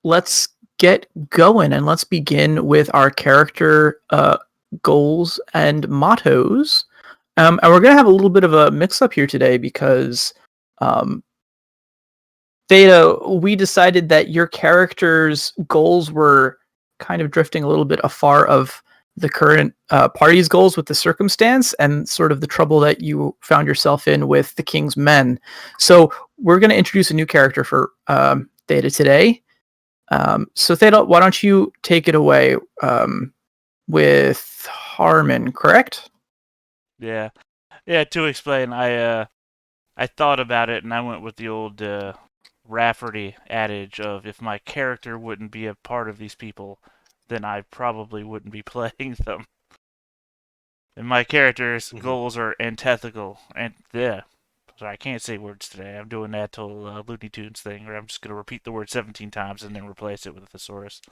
let's get going and let's begin with our character goals and mottos. And we're going to have a little bit of a mix-up here today because Theta, we decided that your character's goals were kind of drifting a little bit afar of the current party's goals with the circumstance and sort of the trouble that you found yourself in with the King's Men. So we're going to introduce a new character for Theta today. So Theta, why don't you take it away with Harmon, correct? Yeah. To explain, I thought about it and I went with the old Rafferty adage of if my character wouldn't be a part of these people, then I probably wouldn't be playing them. And my character's goals are antithetical, and so I can't say words today. I'm doing that whole Looney Tunes thing, where I'm just gonna repeat the word 17 times and then replace it with a thesaurus.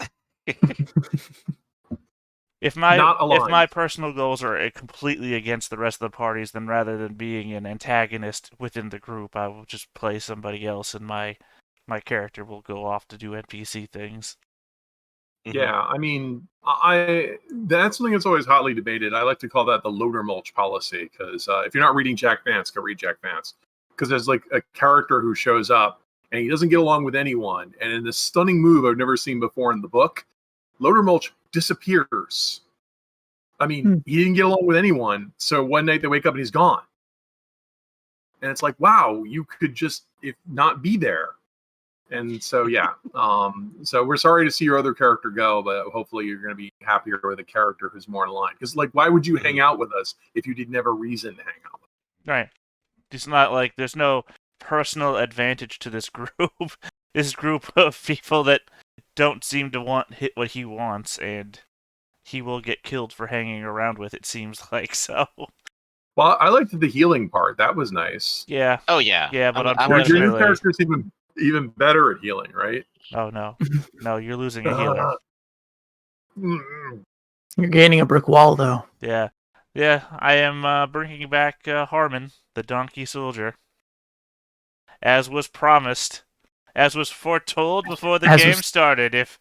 If my personal goals are completely against the rest of the parties, then rather than being an antagonist within the group, I will just play somebody else, and my character will go off to do NPC things. Yeah, I mean, that's something that's always hotly debated. I like to call that the loader mulch policy, because if you're not reading Jack Vance, go read Jack Vance. Because there's like a character who shows up and he doesn't get along with anyone, and in this stunning move I've never seen before in the book, loader mulch disappears. I mean, he didn't get along with anyone, so one night they wake up and he's gone. And it's like, wow, you could just not be there. And so, yeah. So we're sorry to see your other character go, but hopefully you're going to be happier with a character who's more in line. Because, like, why would you hang out with us if you didn't have a reason to hang out with us? Right. It's not like there's no personal advantage to this group. This group of people that don't seem to hit what he wants, and he will get killed for hanging around with, it seems like, so. Well, I liked the healing part. That was nice. Yeah. Oh, yeah. Yeah, but unfortunately... Your new character's even better at healing, right? Oh, no. No, you're losing a healer. You're gaining a brick wall, though. Yeah. Yeah, I am bringing back Harmon, the donkey soldier. As was promised. As was foretold before the game started. If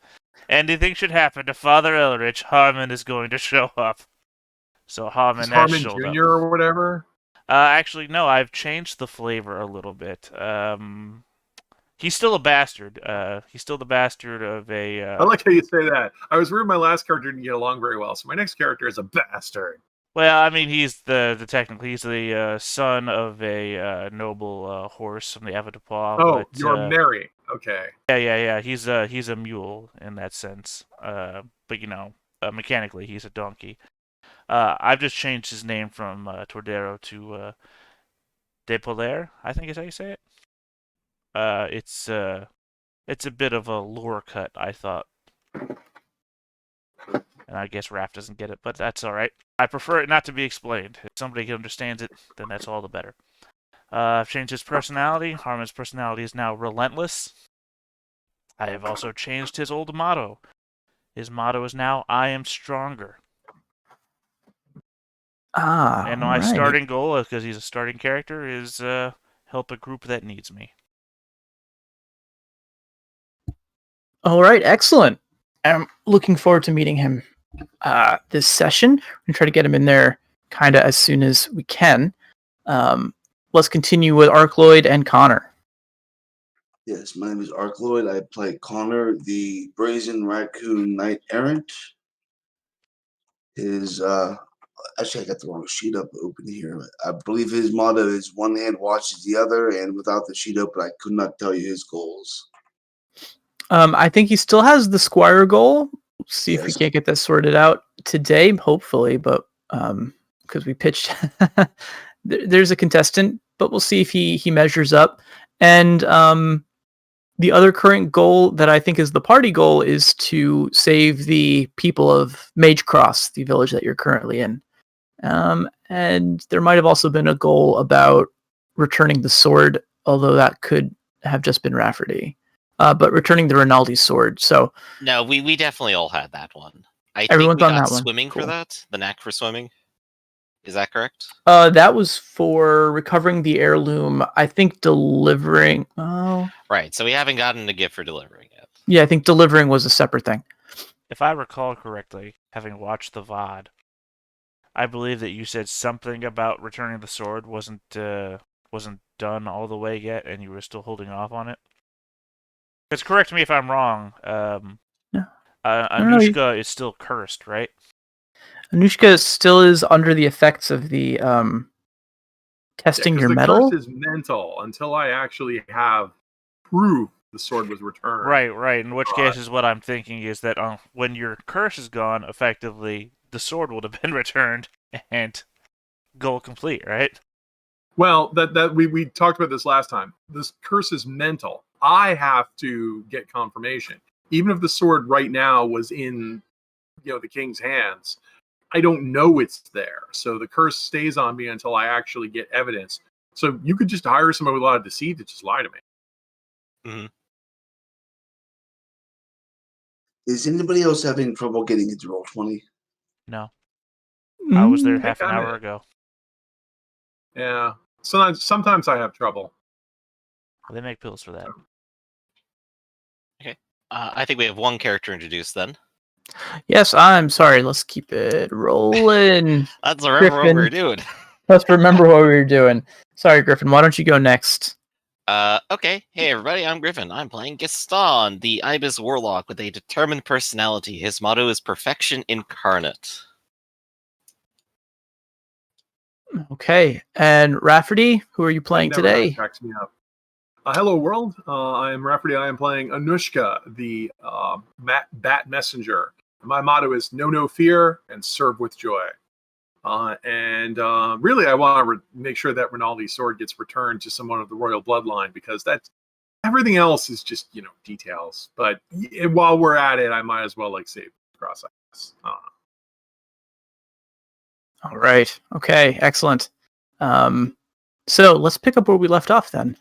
anything should happen to Father Elrich, Harmon is going to show up. So Harmon has showed Jr. up. or whatever? Actually, no, I've changed the flavor a little bit. He's still a bastard. He's still the bastard of a... I like how you say that. I was worried my last character didn't get along very well, so my next character is a bastard. Well, I mean, he's he's the son of a noble horse from the Avatopois. Oh, you're merry. Okay. Yeah. He's a mule in that sense. But mechanically, he's a donkey. I've just changed his name from Tordero to Depolaire, I think is how you say it. It's a bit of a lore cut, I thought. And I guess Raph doesn't get it, but that's alright. I prefer it not to be explained. If somebody understands it, then that's all the better. I've changed his personality. Harmon's personality is now relentless. I have also changed his old motto. His motto is now, I am stronger. And my starting goal, because he's a starting character, is help a group that needs me. All right, excellent. I'm looking forward to meeting him this session. We're going to try to get him in there kind of as soon as we can. Let's continue with Arkloyd and Connor. Yes, my name is Arkloyd. I play Connor, the brazen raccoon knight errant. Actually, I got the wrong sheet up open here. I believe his motto is one hand watches the other, and without the sheet open, I could not tell you his goals. I think he still has the Squire goal. See if we can't get that sorted out today, hopefully, but because we pitched, there's a contestant, but we'll see if he measures up. And the other current goal that I think is the party goal is to save the people of Mage Cross, the village that you're currently in. And there might have also been a goal about returning the sword, although that could have just been Rafferty. But returning the Rinaldi sword. So no, we definitely all had that one. Everyone's on that one. Swimming for that, the knack for swimming. Is that correct? That was for recovering the heirloom. I think delivering. Oh, Right. So we haven't gotten a gift for delivering it. yeah, I think delivering was a separate thing. If I recall correctly, having watched the VOD, I believe that you said something about returning the sword wasn't done all the way yet, and you were still holding off on it. Because correct me if I'm wrong. No. Anushka is still cursed, right? Anushka still is under the effects of the testing your the metal. curse is mental until I actually have proof the sword was returned. Right. In which case is what I'm thinking is that when your curse is gone, effectively, the sword would have been returned and goal complete, right? Well, that we talked about this last time. This curse is mental. I have to get confirmation. Even if the sword right now was in, the king's hands, I don't know it's there. So the curse stays on me until I actually get evidence. So you could just hire somebody with a lot of deceit to just lie to me. Mm-hmm. Is anybody else having trouble getting into Roll20? No. I was there Mm, half an hour ago. Yeah. Sometimes I have trouble. They make pills for that. Okay. I think we have one character introduced then. Yes, I'm sorry. Let's keep it rolling. Let's remember what Griffin. we're doing. Let's remember what we were doing. Sorry, Griffin. Why don't you go next? Okay. Hey, everybody. I'm Griffin. I'm playing Gaston, the Ibis Warlock with a determined personality. His motto is perfection incarnate. Okay. And Rafferty, who are you playing Never today? cracks me up. Hello, world. I am Rafferty. I am playing Anushka, the Bat Messenger. My motto is no fear and serve with joy. Really, I want to make sure that Rinaldi's sword gets returned to someone of the royal bloodline, because that's everything else is just details. But while we're at it, I might as well save cross eyes. All right. Okay. Excellent. So let's pick up where we left off then.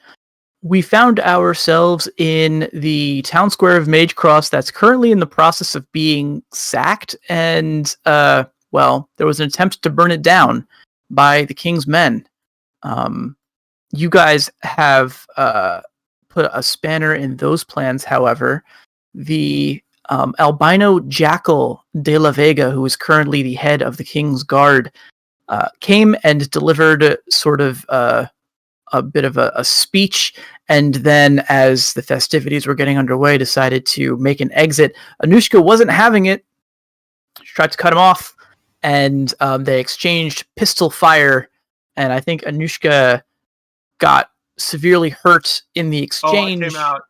We found ourselves in the town square of Mage Cross that's currently in the process of being sacked, and there was an attempt to burn it down by the king's men. You guys have put a spanner in those plans, however. The albino jackal de la Vega, who is currently the head of the king's guard, came and delivered sort of a bit of a speech, and then as the festivities were getting underway, decided to make an exit. Anushka wasn't having it. She tried to cut him off, and they exchanged pistol fire, and I think Anushka got severely hurt in the exchange. I came out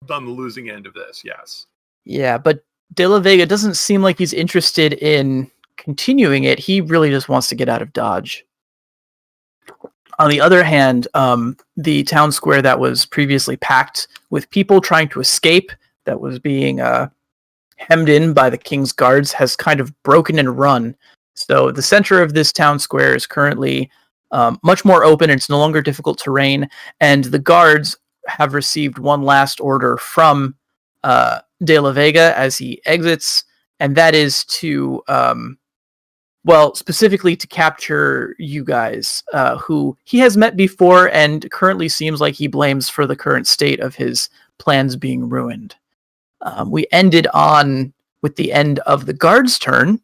on the losing end of this, yes. Yeah, but De La Vega doesn't seem like he's interested in continuing it. He really just wants to get out of Dodge. On the other hand, the town square that was previously packed with people trying to escape, that was being hemmed in by the king's guards, has kind of broken and run. So the center of this town square is currently much more open. It's no longer difficult terrain, and the guards have received one last order from De La Vega as he exits, and that is to specifically to capture you guys, who he has met before and currently seems like he blames for the current state of his plans being ruined. We ended on with the end of the guard's turn,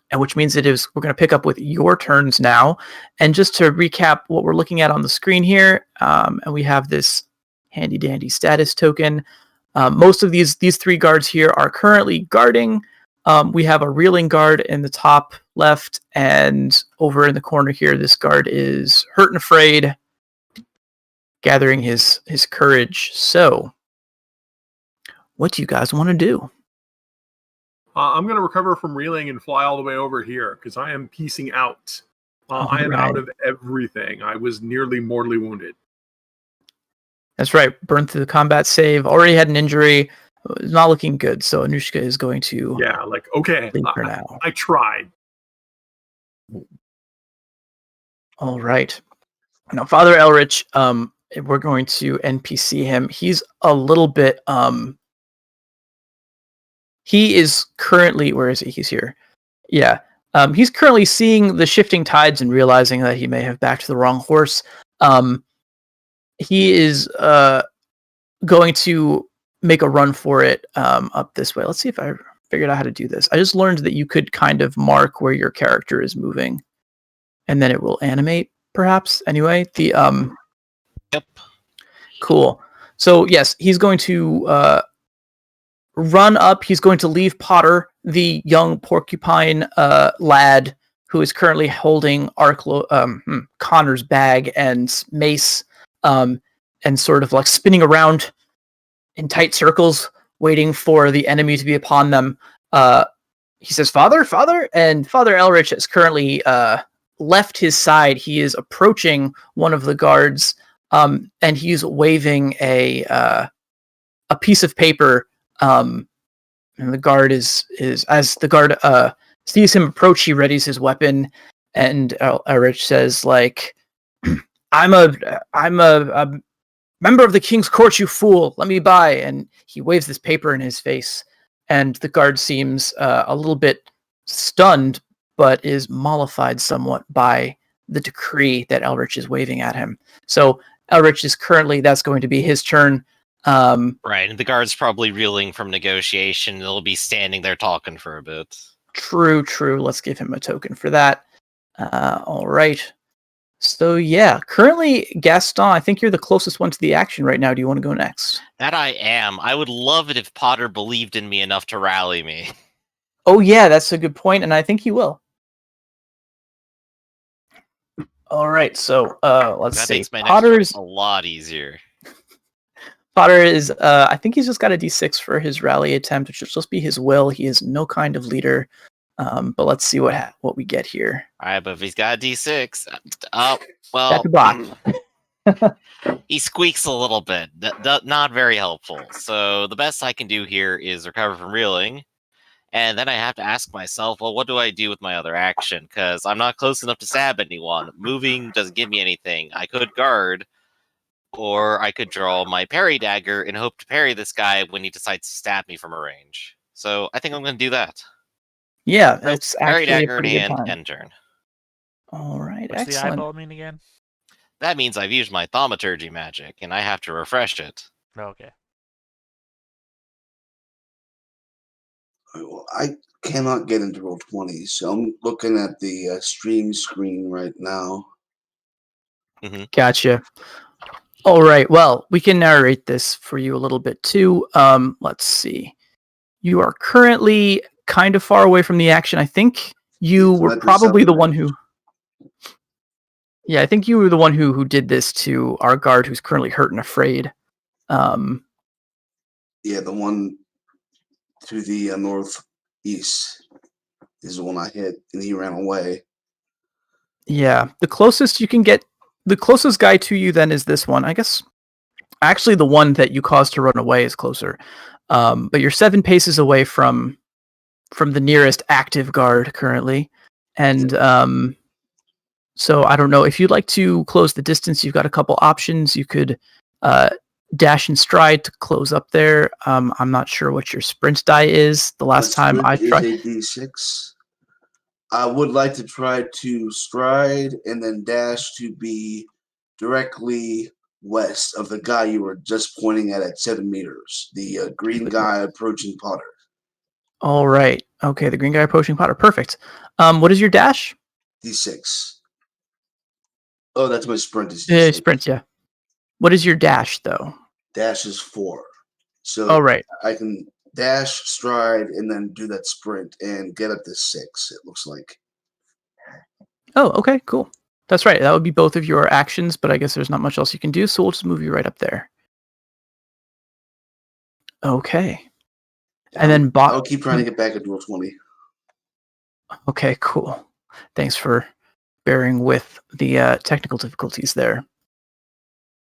and which means we're going to pick up with your turns now. And just to recap what we're looking at on the screen here, and we have this handy dandy status token. Most of these three guards here are currently guarding. We have a reeling guard in the top left, and over in the corner here, this guard is hurt and afraid, gathering his courage. So, what do you guys want to do? I'm going to recover from reeling and fly all the way over here, because I am piecing out. I am out of everything. I was nearly mortally wounded. That's right. Burned through the combat save. Already had an injury. It's not looking good, so Anushka is going to... Yeah, okay, for now. I tried. All right. Now, Father Elrich, we're going to NPC him. He's a little bit... he is currently... Where is he? He's here. Yeah. He's currently seeing the shifting tides and realizing that he may have backed the wrong horse. He is going to make a run for it up this way. Let's see if I figured out how to do this. I just learned that you could kind of mark where your character is moving, and then it will animate, perhaps. Anyway, Yep. Cool. So yes, he's going to run up. He's going to leave Potter, the young porcupine lad who is currently holding Connor's bag and mace, and sort of like spinning around in tight circles, waiting for the enemy to be upon them. He says, "Father, Father," and Father Elrich has currently left his side. He is approaching one of the guards, and he's waving a piece of paper. And the guard is as the guard sees him approach, he readies his weapon, and Elrich says, like, I'm a member of the king's court, you fool. Let me by. And he waves this paper in his face, and the guard seems a little bit stunned, but is mollified somewhat by the decree that Elrich is waving at him. So Elrich is currently, that's going to be his turn. Right, and the guard's probably reeling from negotiation. They'll be standing there talking for a bit. True. Let's give him a token for that. All right. So yeah, currently Gaston, I think you're the closest one to the action right now. Do you want to go next? That I am. I would love it if Potter believed in me enough to rally me. Oh yeah, that's a good point, and I think he will. All right, so let's That see. makes my next Potter's job a lot easier. Potter is I think he's just got a D6 for his rally attempt, which is supposed to be his will. He is no kind of leader. But let's see what we get here. All right, but if he's got a D6, well, That's a block. he squeaks a little bit. Not very helpful. So the best I can do here is recover from reeling. And then I have to ask myself, well, what do I do with my other action? Because I'm not close enough to stab anyone. Moving doesn't give me anything. I could guard, or I could draw my parry dagger and hope to parry this guy when he decides to stab me from a range. So I think I'm going to do that. Yeah, So, that's parry actually a dagger in pretty good hand, time. end turn. All right, What's the excellent. eyeball mean again? That means I've used my thaumaturgy magic, and I have to refresh it. Oh, okay. Well, I cannot get into Roll20, so I'm looking at the stream screen right now. Gotcha. All right, well, we can narrate this for you a little bit too. Let's see. You are currently kind of far away from the action. I think you were probably the one who... Yeah, I think you were the one who did this to our guard who's currently hurt and afraid. Yeah, the one to the northeast is the one I hit, and he ran away. Yeah, the closest you can get, the closest guy to you then is this one. I guess actually the one that you caused to run away is closer. But you're 7 paces away from the nearest active guard currently. And so I don't know if you'd like to close the distance. You've got a couple options. You could dash and stride to close up there. I'm not sure what your sprint die is. The last time I tried, is a D6. I would like to try to stride and then dash to be directly west of the guy you were just pointing at 7 meters. The green guy approaching Potter. All right. Okay, the green guy approaching Potter. Perfect. What is your dash? D6. Oh, that's my sprint. Is D6. Sprint, yeah. What is your dash, though? Dash is 4. So Oh, right. I can dash, stride, and then do that sprint and get up to 6, it looks like. Oh, okay, cool. That's right. That would be both of your actions, but I guess there's not much else you can do, so we'll just move you right up there. Okay. And then I'll keep trying to get back at Roll20. Okay, cool. Thanks for bearing with the technical difficulties there.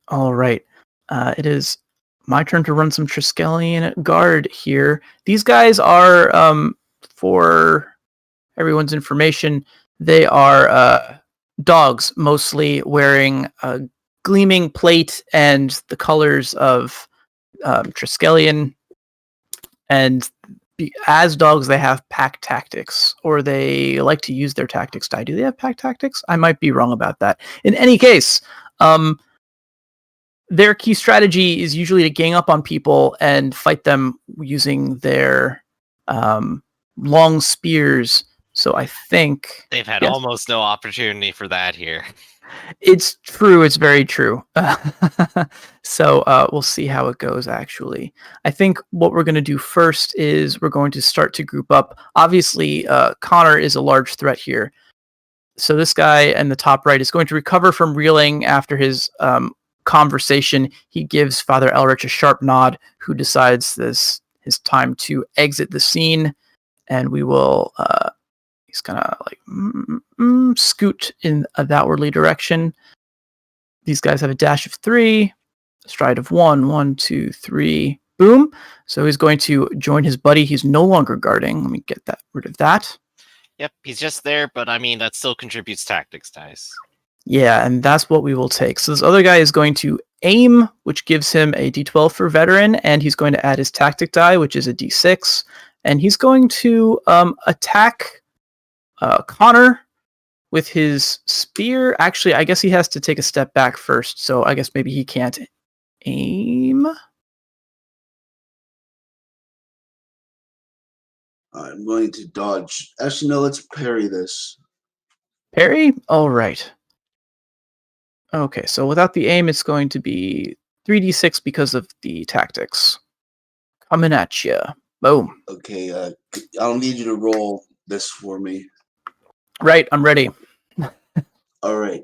All right. It is my turn to run some Triskellion guard here. These guys are, for everyone's information, they are dogs, mostly wearing a gleaming plate and the colors of Triskellion. And as dogs, they have pack tactics, or they like to use their tactics die. Do they have pack tactics? I might be wrong about that. In any case, their key strategy is usually to gang up on people and fight them using their long spears. So I think They've had almost no opportunity for that here. it's true. It's very true. So we'll see how it goes, actually. I think what we're going to do first is we're going to start to group up. Obviously, Connor is a large threat here. So this guy in the top right is going to recover from reeling after his conversation. He gives Father Elrich a sharp nod, who decides this his time to exit the scene, and we will he's gonna like scoot in a thatwardly direction. These guys have a dash of 3, a stride of 1, 1, 2, 3, boom. So he's going to join his buddy. He's no longer guarding. Let me get rid of that. Yep, he's just there, but I mean, that still contributes tactics dice. Yeah, and that's what we will take. So this other guy is going to aim, which gives him a d12 for veteran, and he's going to add his tactic die, which is a d6, and he's going to attack Connor with his spear. Actually, I guess he has to take a step back first, so I guess maybe he can't aim. I'm going to dodge. Actually, no, let's parry this. Parry? All right. Okay, so without the aim, it's going to be 3d6 because of the tactics. Coming at you. Boom. Okay, I'll need you to roll this for me. Right, I'm ready. All right.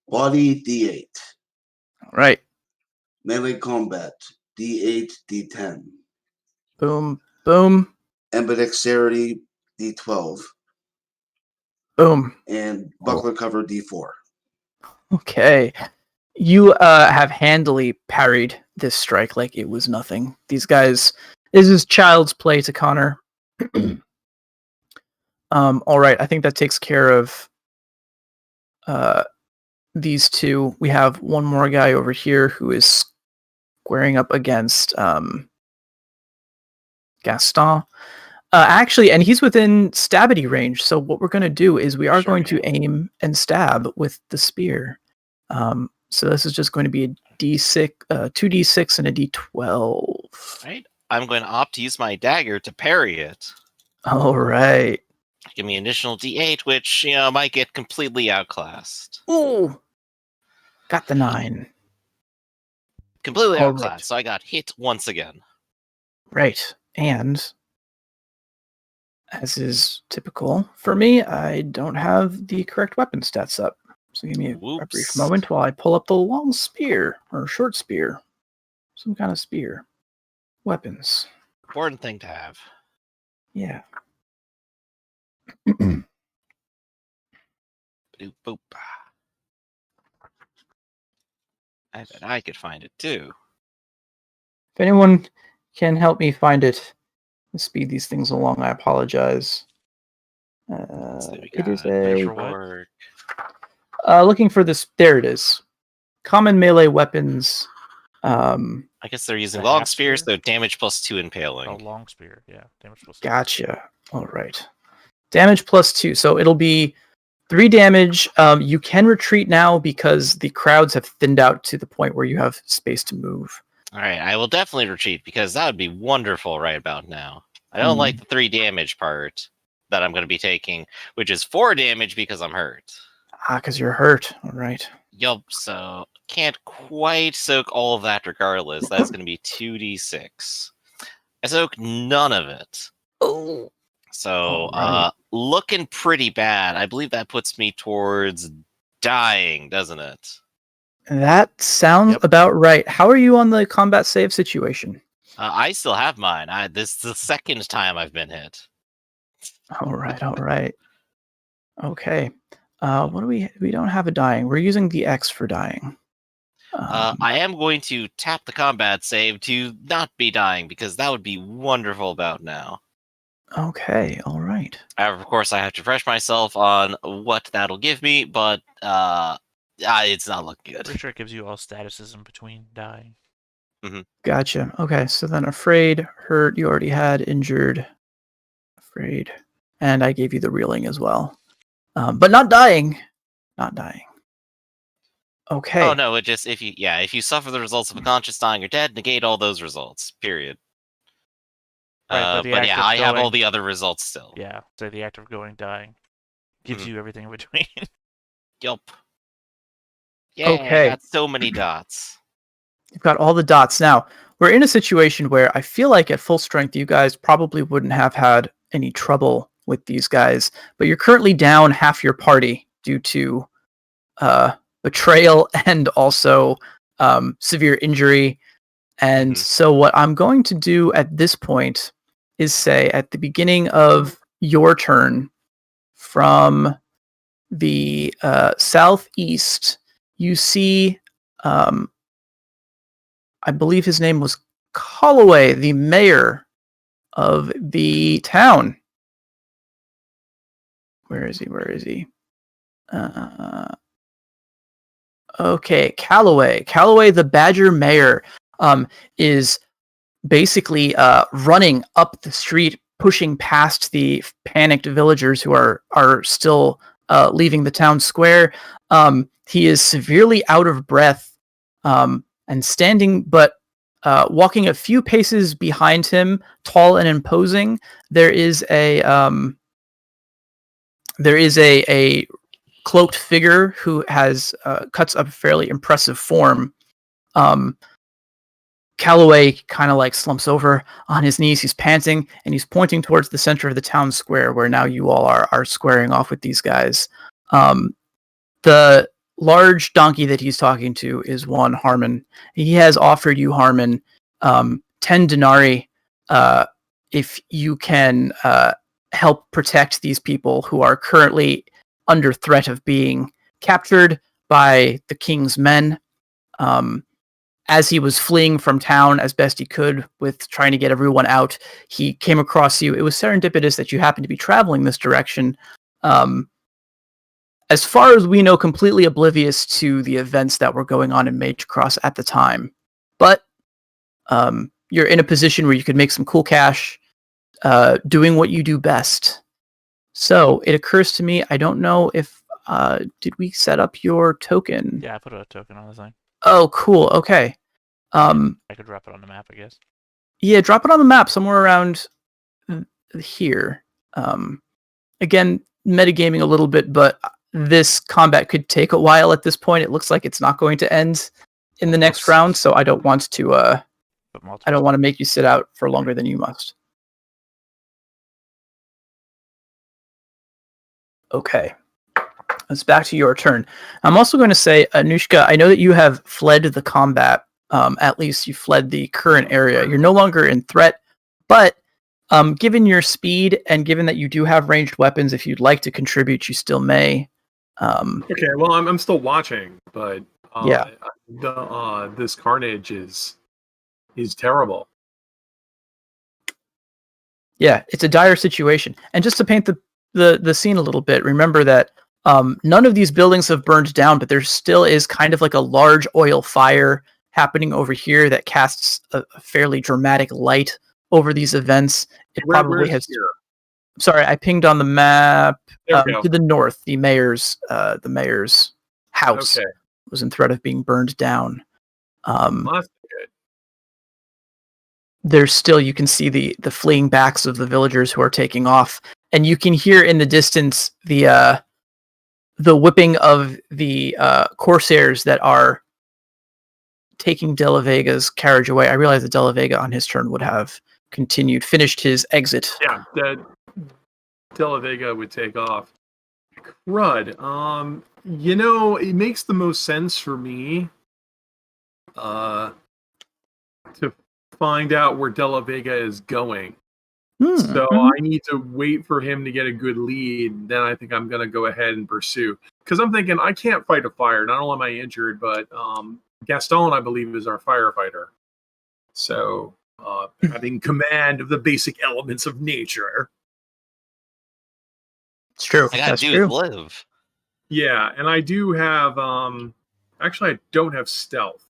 Body D8. All right. Melee combat D8, D10. Boom, boom, Ambidexterity D12. boom. And buckler cover D4. Okay. You have handily parried this strike like it was nothing. These guys, this is child's play to Connor. All right, I think that takes care of these two. We have one more guy over here who is squaring up against Gaston. Actually, and he's within stabity range. So what we're going to do is we are going to aim and stab with the spear. So this is just going to be a d6, 2d6 and a d12. Right. I'm going to opt to use my dagger to parry it. All right. Give me an additional d8, which, might get completely outclassed. Ooh. Got the 9. Completely All outclassed, right. so I got hit once again. Right. And as is typical for me, I don't have the correct weapon stats up. So give me a brief moment while I pull up the long spear or short spear. Some kind of spear. Weapons. Important thing to have. Yeah. Boop, boop. I bet I could find it too. If anyone can help me find it, speed these things along, I apologize. It is looking for this. There it is. Common melee weapons. I guess they're using long spears, so damage +2 impaling. Oh, long spear, yeah. Damage +2. Gotcha. All right. Damage +2. So it'll be 3 damage. You can retreat now because the crowds have thinned out to the point where you have space to move. All right, I will definitely retreat because that would be wonderful right about now. I don't like the 3 damage part that I'm going to be taking, which is 4 damage because I'm hurt. Because you're hurt. All right. Yup, so can't quite soak all of that regardless. That's going to be 2d6. I soak none of it. Oh. So, right. looking pretty bad. I believe that puts me towards dying, doesn't it? That sounds about right. How are you on the combat save situation? I still have mine. This is the second time I've been hit. All right, all right. Okay. What do we don't have a dying. We're using the X for dying. I am going to tap the combat save to not be dying because that would be wonderful about now. Okay, all right. Of course, I have to refresh myself on what that'll give me, but it's not looking good. Pretty sure it gives you all statuses in between dying. Gotcha. Okay, so then afraid, hurt, you already had, injured, afraid, and I gave you the reeling as well. But not dying. Not dying. Okay. Oh no, it just if you suffer the results of a conscious dying or dead, negate all those results. Period. Right, but yeah, I have all the other results still. Yeah, so the act of going dying gives you everything in between. Yup. Yeah, Okay. I got so many dots. You've got all the dots. Now, we're in a situation where I feel like at full strength, you guys probably wouldn't have had any trouble with these guys, but you're currently down half your party due to betrayal and also severe injury. And so what I'm going to do at this point is say at the beginning of your turn from the southeast, you see, I believe his name was Calloway, the mayor of the town. Where is he? Okay, Calloway, the Badger mayor, is basically running up the street, pushing past the panicked villagers who are still leaving the town square. He is severely out of breath and standing, but walking a few paces behind him, tall and imposing. There is a cloaked figure who has cuts a fairly impressive form. Calloway kind of like slumps over on his knees. He's panting and he's pointing towards the center of the town square where now you all are squaring off with these guys. The large donkey that he's talking to is one Harmon. He has offered you, Harmon, 10 denarii if you can help protect these people who are currently under threat of being captured by the king's men. As he was fleeing from town as best he could with trying to get everyone out, he came across you. It was serendipitous that you happened to be traveling this direction. As far as we know, completely oblivious to the events that were going on in Mage Cross at the time. But you're in a position where you could make some cool cash doing what you do best. So it occurs to me, I don't know if, did we set up your token? Yeah, I put a token on the thing. Oh, cool. Okay. I could drop it on the map, I guess. Yeah, drop it on the map somewhere around here. Again, metagaming a little bit, but this combat could take a while at this point. It looks like it's not going to end in the next round, so I don't want to I don't want to make you sit out for longer than you must. Okay. It's back to your turn. I'm also going to say, Anushka, I know that you have fled the combat. At least you fled the current area. You're no longer in threat, but given your speed and given that you do have ranged weapons, if you'd like to contribute, you still may. Okay, well, I'm still watching, but yeah, this carnage is terrible. Yeah, it's a dire situation. And just to paint the scene a little bit, remember that none of these buildings have burned down, but there still is kind of like a large oil fire happening over here that casts a fairly dramatic light over these events. It probably has. Here? Sorry, I pinged on the map to the north. The mayor's house was in threat of being burned down. There's still, you can see the fleeing backs of the villagers who are taking off, and you can hear in the distance the whipping of the corsairs that are taking De La Vega's carriage away. I realize that De La Vega on his turn would have finished his exit. Yeah, that De La Vega would take off. Crud. It makes the most sense for me to find out where De La Vega is going. So I need to wait for him to get a good lead. Then I think I'm going to go ahead and pursue. Because I'm thinking I can't fight a fire. Not only am I injured, but Gaston, I believe, is our firefighter. So having command of the basic elements of nature. It's true. I gotta do is live. Yeah, and I do have. Actually, I don't have stealth.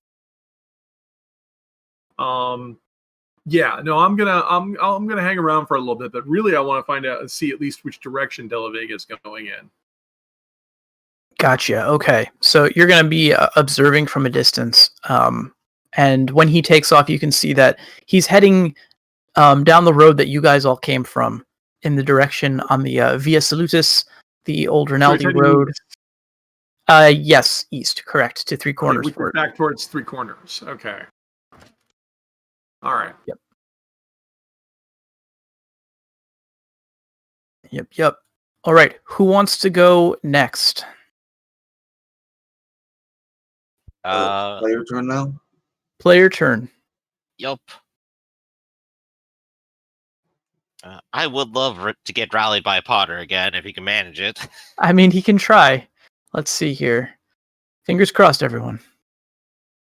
Yeah, no, I'm gonna hang around for a little bit, but really I want to find out and see at least which direction Della Vega is going in. Gotcha. Okay. So you're going to be observing from a distance. And when he takes off, you can see that he's heading down the road that you guys all came from in the direction on the Via Salutis, the old Rinaldi heading road. east. Yes, east, correct, to Three Corners which is Port. back towards Three Corners. Okay. All right. Yep. All right. Who wants to go next? Player turn now. Player turn. Yup. I would love to get rallied by Potter again if he can manage it. I mean, he can try. Let's see here. Fingers crossed, everyone.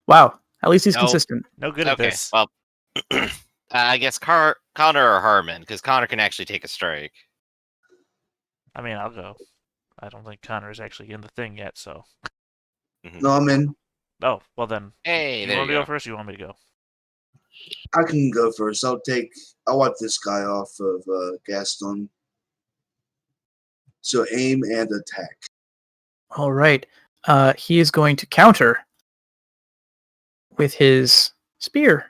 Wow. At least he's No. consistent. No good at Okay, this. well, I guess Connor or Harmon, because Connor can actually take a strike. I mean, I'll go. I don't think Connor's actually in the thing yet, so. No, I'm in. Oh, well then. Hey, You there want you me to go. go first or you want me to go? I can go first. I'll wipe this guy off of Gaston. So aim and attack. All right. He is going to counter with his spear.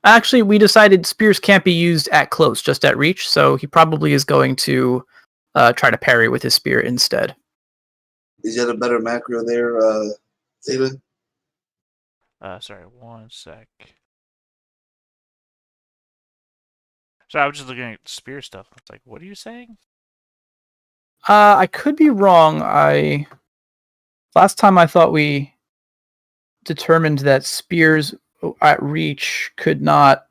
Actually, we decided spears can't be used at close, just at reach, so he probably is going to try to parry with his spear instead. Is that a better macro there, Theta? Sorry, one sec. So I was just looking at spear stuff. It's like, what are you saying? I could be wrong. Last time I thought we determined that spears at reach could not.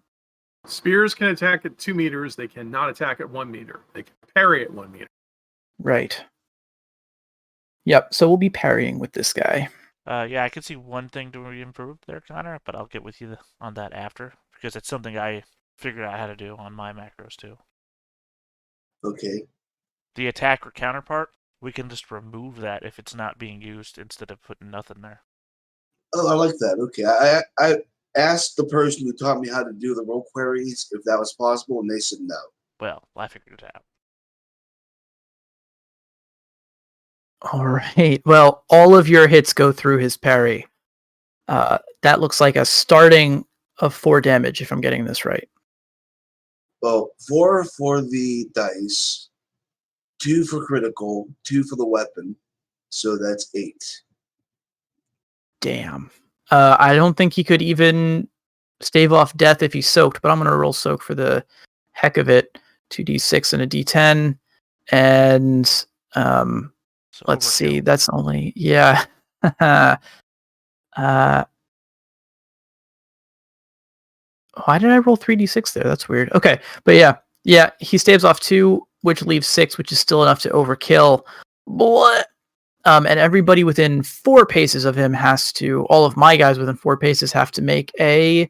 Spears can attack at 2 meters. They cannot attack at 1 meter. They can parry at 1 meter. Right. Yep. So we'll be parrying with this guy. Yeah, I could see one thing to be improved there, Connor, but I'll get with you on that after because it's something I figured out how to do on my macros too. Okay. The attack or counterpart, we can just remove that if it's not being used instead of putting nothing there. Oh, I like that. Okay. I asked the person who taught me how to do the roll queries if that was possible, and they said no. Well, I figured it out. All right. Well, all of your hits go through his parry. That looks like a starting of 4 damage, if I'm getting this right. Well, 4 for the dice, 2 for critical, 2 for the weapon, so that's 8. Damn. I don't think he could even stave off death if he's soaked, but I'm going to roll soak for the heck of it. 2d6 and a d10. And So let's see. overkill. That's only... Yeah. Why did I roll 3d6 there? That's weird. Okay, but yeah, he staves off 2, which leaves 6, which is still enough to overkill. What? And everybody within 4 paces of him has to. All of my guys within 4 paces have to make a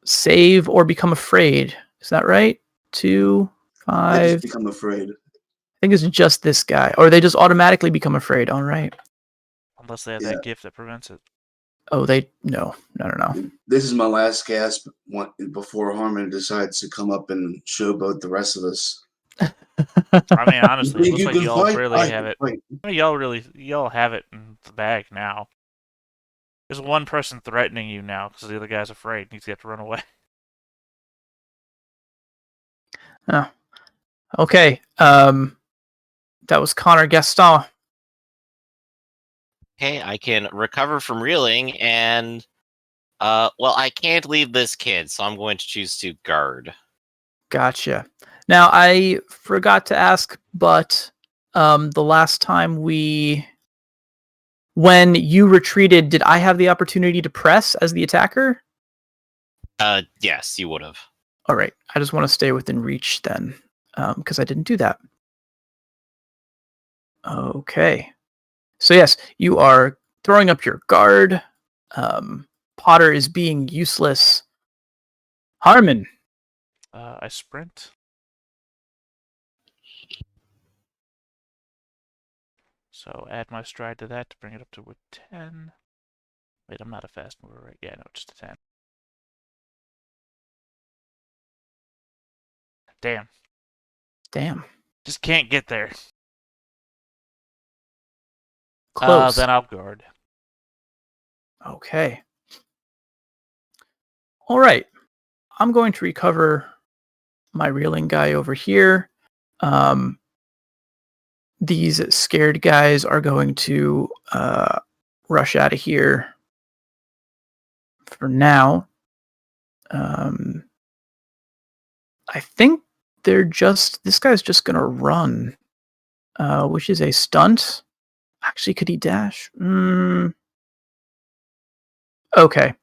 save or become afraid. Is that right? 2, I 5. just become afraid. I think it's just this guy, or they just automatically become afraid. All right. Unless they have Yeah. that gift that prevents it. Oh, they no. This is my last gasp before Harmon decides to come up and showboat the rest of us. I mean, honestly, it Think looks you like can y'all fight? really I have can it. fight. I mean, y'all have it in the bag now. There's one person threatening you now because the other guy's afraid and he's got to run away. Oh. Okay. That was Connor Gaston. Okay, I can recover from reeling, and well, I can't leave this kid, so I'm going to choose to guard. Gotcha. Now I forgot to ask, but the last time when you retreated, did I have the opportunity to press as the attacker? Yes, you would have. All right. I just want to stay within reach then, because I didn't do that. Okay. So yes, you are throwing up your guard. Potter is being useless. Harmon. I sprint. So add my stride to that to bring it up to a 10. Wait, I'm not a fast mover, right? Yeah, no, just a 10. Damn. Damn. Just can't get there. Close. Then I'll guard. Okay. All right. I'm going to recover my reeling guy over here. These scared guys are going to rush out of here for now. I think this guy's just going to run, which is a stunt. Actually, could he dash? Okay.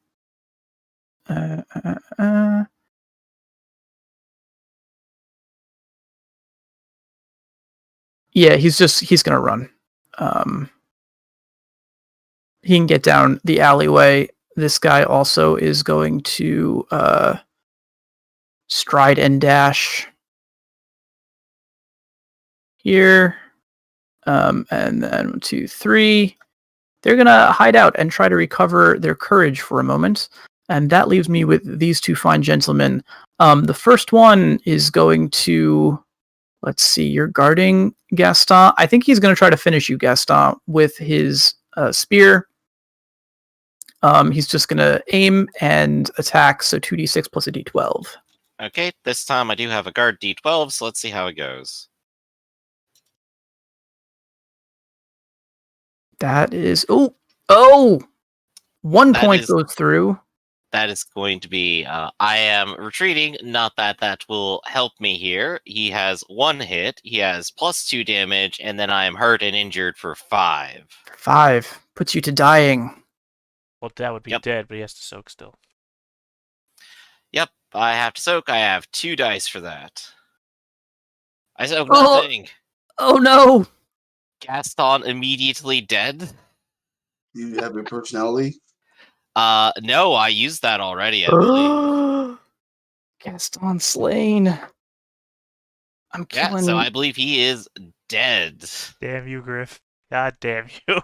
Yeah, he's gonna run. He can get down the alleyway. This guy also is going to stride and dash here. And then 1, 2, 3. They're gonna hide out and try to recover their courage for a moment. And that leaves me with these two fine gentlemen. The first one is going to, let's see, you're guarding Gaston. I think he's going to try to finish you, Gaston, with his spear. He's just going to aim and attack, so 2d6 plus a d12. Okay, this time I do have a guard d12, so let's see how it goes. That is... One point goes through. That is going to be, I am retreating, not that that will help me here. He has 1 hit, he has +2 damage, and then I am hurt and injured for 5. 5. Puts you to dying. Well, that would be dead, but he has to soak still. Yep, I have to soak. I have 2 dice for that. I soak nothing. Oh no! Gaston immediately dead. Do you have your personality? No, I used that already, I believe. Gaston slain. I'm killing. So I believe he is dead. Damn you, Griff. God damn you.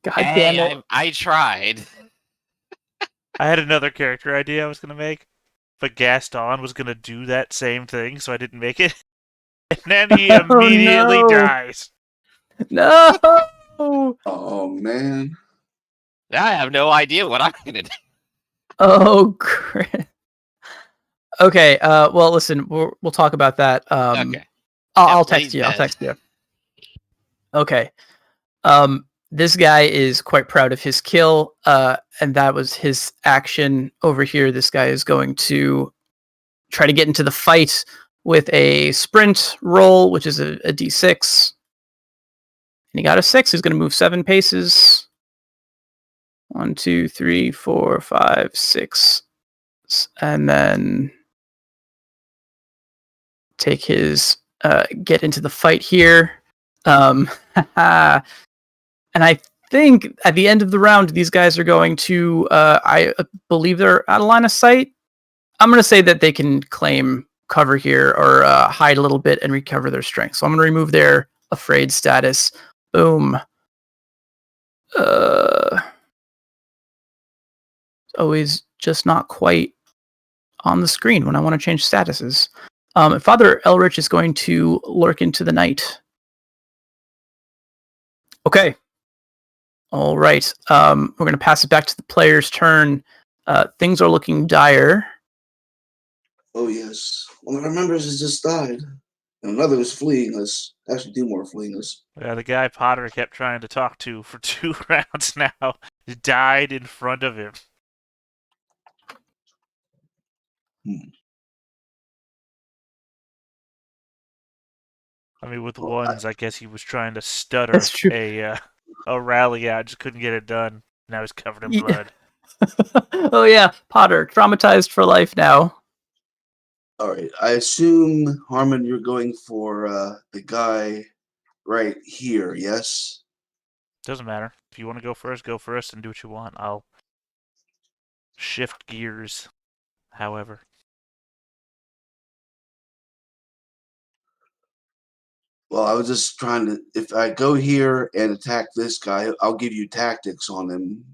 God damn it. I tried. I had another character idea I was going to make, but Gaston was going to do that same thing, so I didn't make it. And then he immediately dies. No! Oh, man. I have no idea what I'm going to do. Oh, great. Okay, well, listen, we'll talk about that. Okay. I'll text you. I'll text you. Okay. This guy is quite proud of his kill, and that was his action over here. This guy is going to try to get into the fight with a sprint roll, which is a d6. And he got a 6. He's going to move 7 paces. 1, 2, 3, 4, 5, 6. And then take his get into the fight here. And I think at the end of the round, these guys are going to, I believe they're out of line of sight. I'm going to say that they can claim cover here or hide a little bit and recover their strength. So I'm going to remove their afraid status. Boom. Always just not quite on the screen when I want to change statuses. Father Elrich is going to lurk into the night. Okay. All right. We're going to pass it back to the player's turn. Things are looking dire. Oh, yes. One of our members has just died. And another is fleeing us. Actually, 2 more fleeing us. Yeah, the guy Potter kept trying to talk to for 2 rounds now died in front of him. I mean, with ones, I guess he was trying to stutter a rally out, just couldn't get it done. Now he's covered in blood. Oh yeah, Potter, traumatized for life now. All right. I assume, Harmon, you're going for the guy right here, yes? Doesn't matter. If you want to go first and do what you want. I'll shift gears, however. Well, I was just trying to, if I go here and attack this guy, I'll give you tactics on him.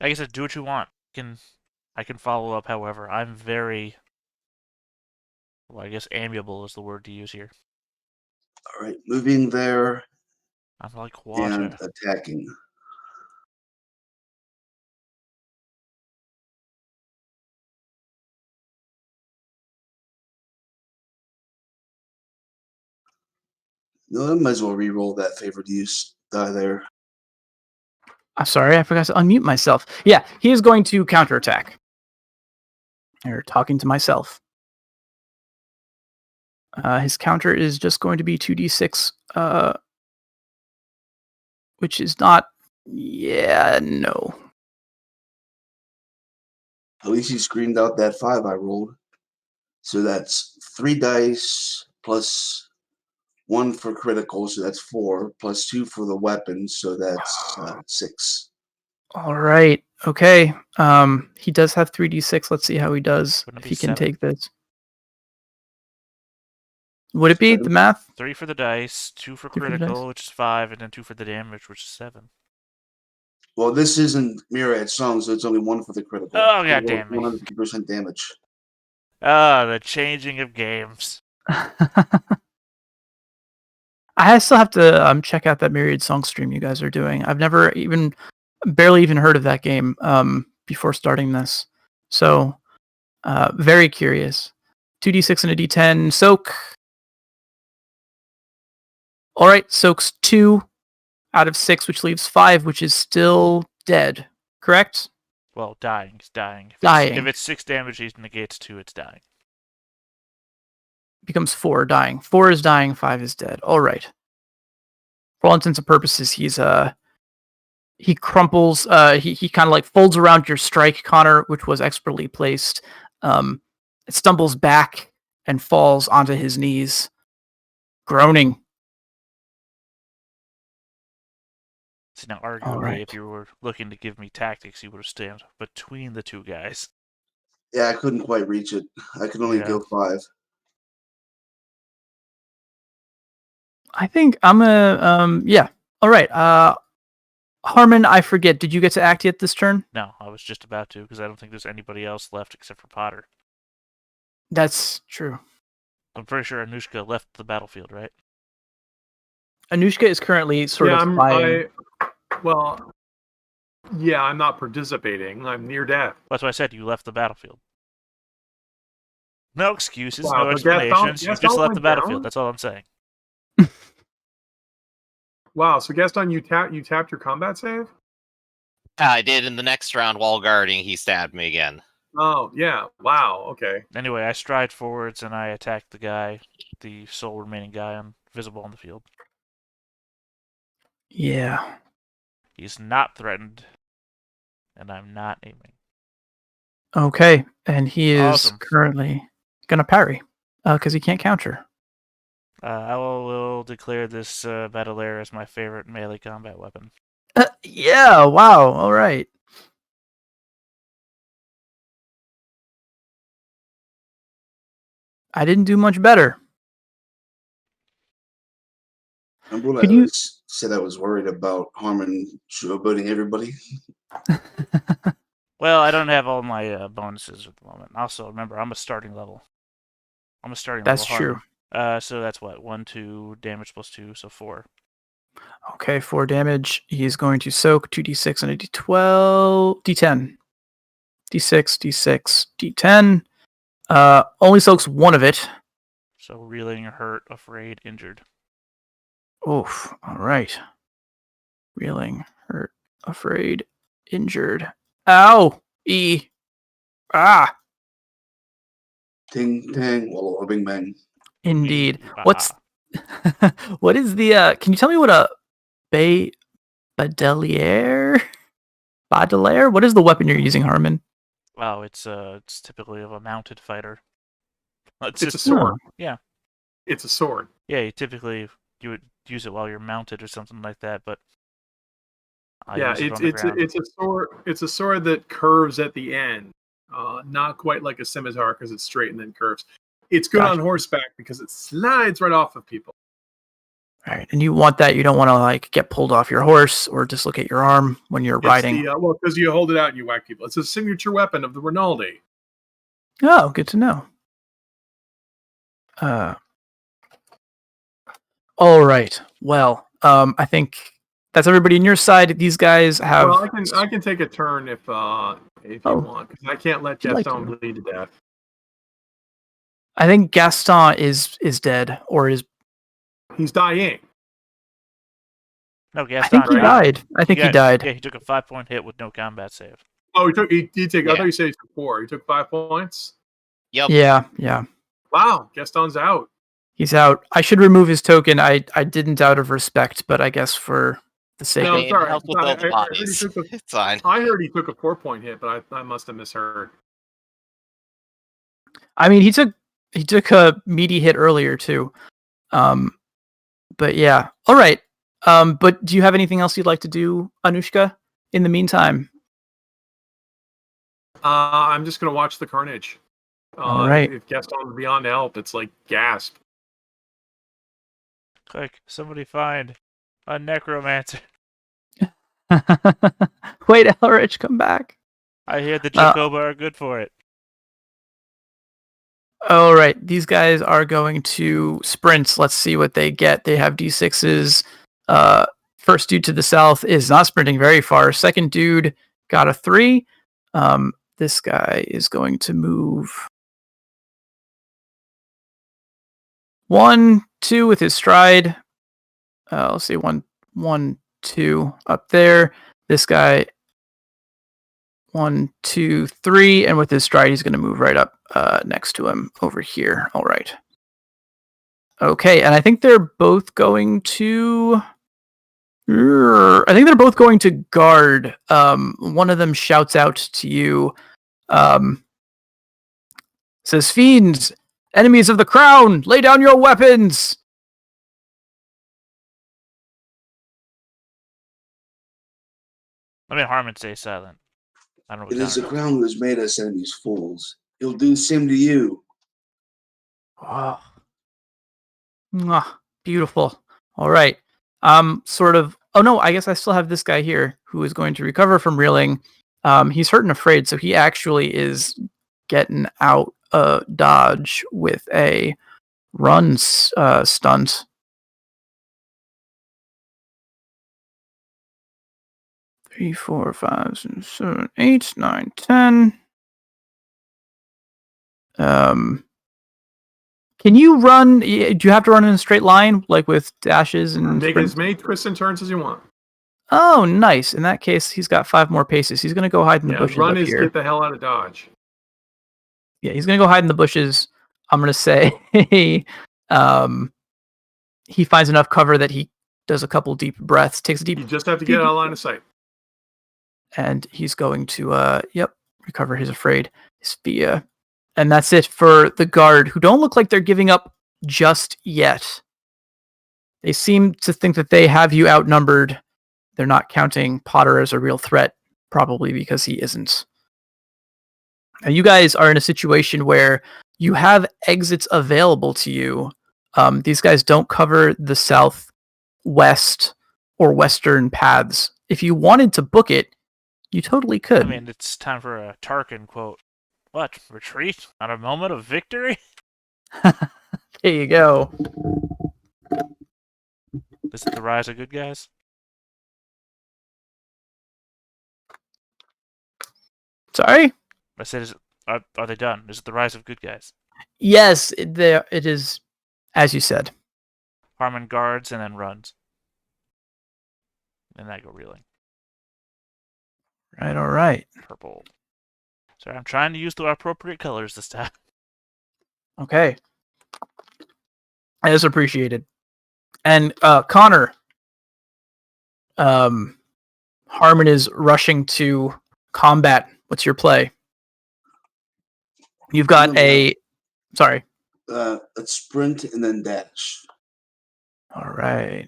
Like I said, do what you want. I can follow up. However, I'm very, well, I guess amiable is the word to use here. All right, moving there I'm like and water. attacking. No, I might as well re-roll that favored use die there. I'm sorry, I forgot to unmute myself. Yeah, he is going to counterattack. Or talking to myself. His counter is just going to be 2d6, which is not. Yeah, no. At least he screamed out that 5 I rolled. So that's 3 dice plus 1 for critical, so that's 4, plus 2 for the weapon, so that's 6. All right. Okay. He does have 3d6. Let's see how he does. Wouldn't it If be he can 7? take this. Would it be the math? 3 for the dice, 2 for 2 for the dice? critical, which is 5, and then 2 for the damage, which is 7. Well, this isn't Myriad Song, so it's only 1 for the critical. Oh, god damn me. 150% damage. Ah, the changing of games. I still have to check out that Myriad Song stream you guys are doing. I've never barely even heard of that game before starting this. So, very curious. 2d6 and a d10. Soak. All right, soaks 2 out of 6, which leaves 5, which is still dead. Correct? Well, dying. It's dying. Dying. If it's 6 damage, he negates 2, it's dying. Becomes 4, dying. 4 is dying, 5 is dead. All right. For all intents and purposes, he crumples. He kind of like folds around your strike, Connor, which was expertly placed. It stumbles back and falls onto his knees, groaning. So now, arguably, if you were looking to give me tactics, you would have stand between the two guys. Yeah, I couldn't quite reach it. I could only go 5. I think I'm gonna. Yeah. All right. Harmon, I forget. Did you get to act yet this turn? No, I was just about to, because I don't think there's anybody else left except for Potter. That's true. I'm pretty sure Anushka left the battlefield, right? Anushka is currently sort of spying. I'm not participating. I'm near death. That's why I said you left the battlefield. No excuses, Wow, no but Gaston- explanations. You just Gaston left the went battlefield. down? That's all I'm saying. Wow, so Gaston, you tapped your combat save? I did in the next round while guarding. He stabbed me again. Oh, yeah. Wow, okay. Anyway, I stride forwards and I attack the guy, the sole remaining guy visible on the field. Yeah. He's not threatened, and I'm not aiming. Okay, and he is Awesome. currently gonna parry because he can't counter. I will declare this Battleair as my favorite melee combat weapon. Yeah. Wow. All right. I didn't do much better. Remember when Could I you- said I was worried about Harmon showboating everybody? Well, I don't have all my bonuses at the moment. Also, remember, I'm a starting level. That's true. So that's what? 1, 2, damage plus 2, so 4. Okay, 4 damage. He's going to soak 2d6 and a d12, d10, d6, d6, d10. Only soaks 1 of it. So reeling, hurt, afraid, injured. Oof. All right. Reeling, hurt, afraid, injured. Ow! Ah! Ting tang, walla bing bang. Indeed. Ee, What's what is the can you tell me what a Baudelaire? Baudelaire? What is the weapon you're using, Harmon? Wow, it's typically of a mounted fighter. It's a sword. Yeah. It's a sword. Yeah, you would use it while you're mounted or something like that, but it's a sword. It's a sword that curves at the end, not quite like a scimitar because it's straight and then curves. It's good on horseback because it slides right off of people. All right, and you want that. You don't want to like get pulled off your horse or dislocate your arm when you're riding. Well, because you hold it out and you whack people. It's a signature weapon of the Rinaldi. Oh, good to know. All right. Well, I think that's everybody on your side. These guys have. Well, I can take a turn if you want, because I can't let if you'd like Gaston to. bleed to death. I think Gaston is dead or is. He's dying. No, I Gaston think he died. I think he died. Yeah, he took a 5-point hit with no combat save. Oh, he took. He took. I Yeah. thought you said he took 4. He took 5 points. Yep. Yeah. Wow, Gaston's out. He's out. I should remove his token. I didn't out of respect, but I guess for the sake No, of it's all right. Help with I all the heard he bodies. took It's fine. I heard he took a 4-point hit, but I must have misheard. I mean, he took a meaty hit earlier too. But yeah. All right. But do you have anything else you'd like to do, Anushka, in the meantime? I'm just gonna watch the carnage. All right. If Gaston's beyond help, it's like gasp. Quick, somebody find a necromancer. Wait, Elrich, come back. I hear the Jakoba are good for it. All right, these guys are going to sprint. Let's see what they get. They have D6s. First dude to the south is not sprinting very far. Second dude got a 3. This guy is going to move 1, 2 with his stride. Let's see, 1, 2 up there. This guy 1, 2, 3, and with his stride, he's going to move right up next to him over here. All right. Okay, and I think they're both going to. I think they're both going to guard. One of them shouts out to you. Says, "Fiends, enemies of the crown, lay down your weapons." I mean, Harmon stays silent. I don't know what It is the Connor crown who has made us enemies fools. He'll do the same to you. Oh. Mwah, beautiful. All right. Sort of. Oh no, I guess I still have this guy here who is going to recover from reeling. He's hurt and afraid, so he actually is getting out dodge with a run stunt. Three, 4, 5, 6, 7, 8, 9, 10. Can you run? Do you have to run in a straight line, like with dashes and Make sprints? as many twists and turns as you want. Oh, nice. In that case, he's got 5 more paces. He's going to go hide in the bushes run up is here. get the hell out of Dodge. Yeah, he's going to go hide in the bushes. I'm going to say he finds enough cover that he does a couple deep breaths, takes a deep You just have to get out of line of sight. and he's going to recover his afraid, his fear. And that's it for the guard, who don't look like they're giving up just yet. They seem to think that they have you outnumbered. They're not counting Potter as a real threat, probably because he isn't. Now, you guys are in a situation where you have exits available to you. These guys don't cover the southwest or western paths. If you wanted to book it, you totally could. I mean, it's time for a Tarkin quote. What? Retreat? Not a moment of victory? There you go. Is it the rise of good guys? Sorry? I said, are they done? Is it the rise of good guys? Yes, it is, as you said. Harmon guards and then runs. And I go reeling. Right, all right. Purple. Sorry, I'm trying to use the appropriate colors this time. Okay. That is appreciated. And Connor, Harmon is rushing to combat. What's your play? You've got sorry. A sprint and then dash. All right.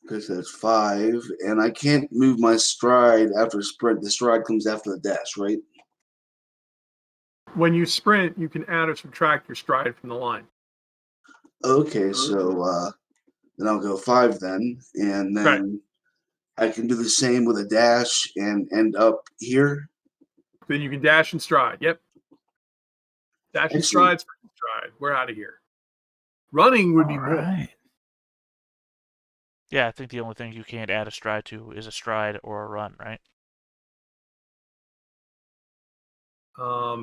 Because that's 5, and I can't move my stride after sprint. The stride comes after the dash, right? when you sprint, you can add or subtract your stride from the line. Okay, so then I'll go 5 then, and then I can do the same with a dash and end up here. Then you can dash and stride. Yep. Dash and Excellent. stride. We're out of here. Running would be more. Right. Yeah, I think the only thing you can't add a stride to is a stride or a run, right? I